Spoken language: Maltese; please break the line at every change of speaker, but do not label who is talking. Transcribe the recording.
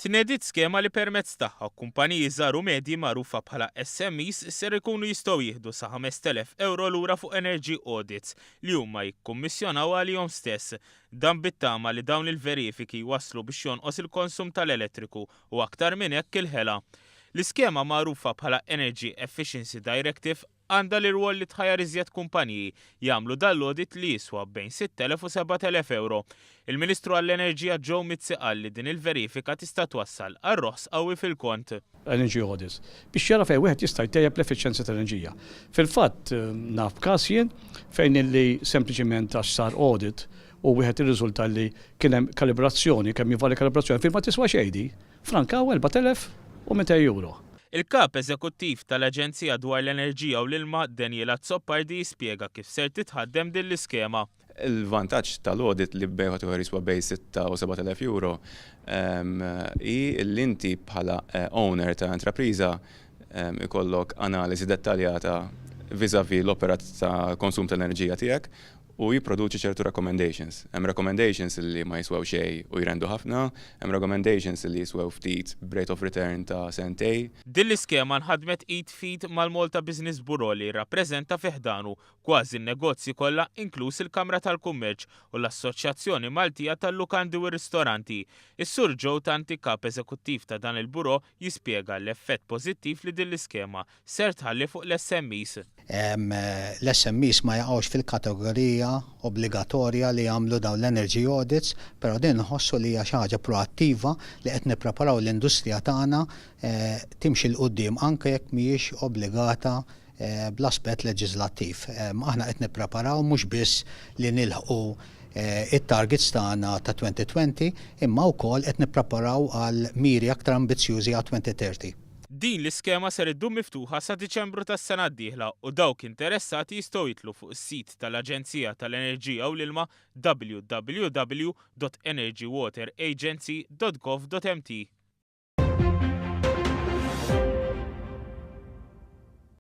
Tnediet skema li permezz tagħha kumpaniji żgħar u medji magħrufa bħala SMEs ser ikunu jistgħu jieħdu sa 5,000 euro lura fuq energy audits li huma jikkummissjonaw għalihom stess. Dan bit-tama li dawn il-verifiki waslu biex jonqos il-konsum tal-elettriku u aktar minn hekk il-ħela. L-iskema magħrufa bħala Energy Efficiency Directive għandha l-irwol li tħajjar iżjed kumpaniji jagħmlu dal-audit li jiswa bejn 6,000 u 7,000 euro. Il-Ministru għall-Enerġija ġew Mizzi qal li din il-verifika tista' twassal għar-roħs qawwi fil-kont.
Energy audits biex jara fejn wieħed jista' jtejjeb l-effiċjenza tal-enerġija. Fil-fatt naf każ jien fejn illi sempliċiment għax sar audit u wieħed irriżulta li kien hemm kalibrazzjoni kemm jivali kalibrazzjoni fejn ma tiswa xejdi, frankaw 4,200 euro.
Il-kap eżekuttiv tal-Aġenzija dwar l-enerġija u l-ilma Daniel Zoppardi jispjega kif ser titħaddem din l-iskema.
Il-vantaġġ tal-audit li bejħat jiswa bej 6,000 u 7,000 euro hi l-inti bħala owner ta' intrapriża ikollok analiżi dettaljata vis-à-vis l-operat ta' konsum tal-enerġija tiegħek u jipproduċi ċertu recommendations. Hemm recommendations li ma jiswew xejn u jrendu ħafna, hemm recommendations li jiswew ftit rate of return ta' sentej.
Din l-iskema nħadmet id fit mal-Malta Business Bureau li rappreżenta fiħdanu kważi n-negozji kollha inkluż il-Kamra tal-Kummerċ u l-Assoċjazzjoni Maltija tal-Lukandi u r-Ristoranti. Is-Sur Joe Tanti, kap eżekuttiv ta' dan il-buro, jispjega l-effett pożittiv li din l-iskema ser tħalli fuq l-SMEs.
L-SMEs ma jaqgħux fil-kategorija obbligatorja li jagħmlu dawn l-energy audits, però din nħossu li hija xi ħaġa proattiva li qed nippreparaw l-industrija tagħna timxi l quddiem anke jekk mhijiex obbligata bl-aspett leġislattiv. Aħna qed nippreparaw mhux biss li nilħqu it-targets tagħna ta' 2020 imma wkoll qed nippreparaw għal miri aktar ambizzjużi għal 2030.
Din l-iskema ser iddum miftuħa sa Diċembru tas-sena d-dieħla u dawk interessati jistgħu jitlu fuq is-sit tal-Aġenzija tal-Enerġija u l-Ilma www.energywateragency.gov.mt.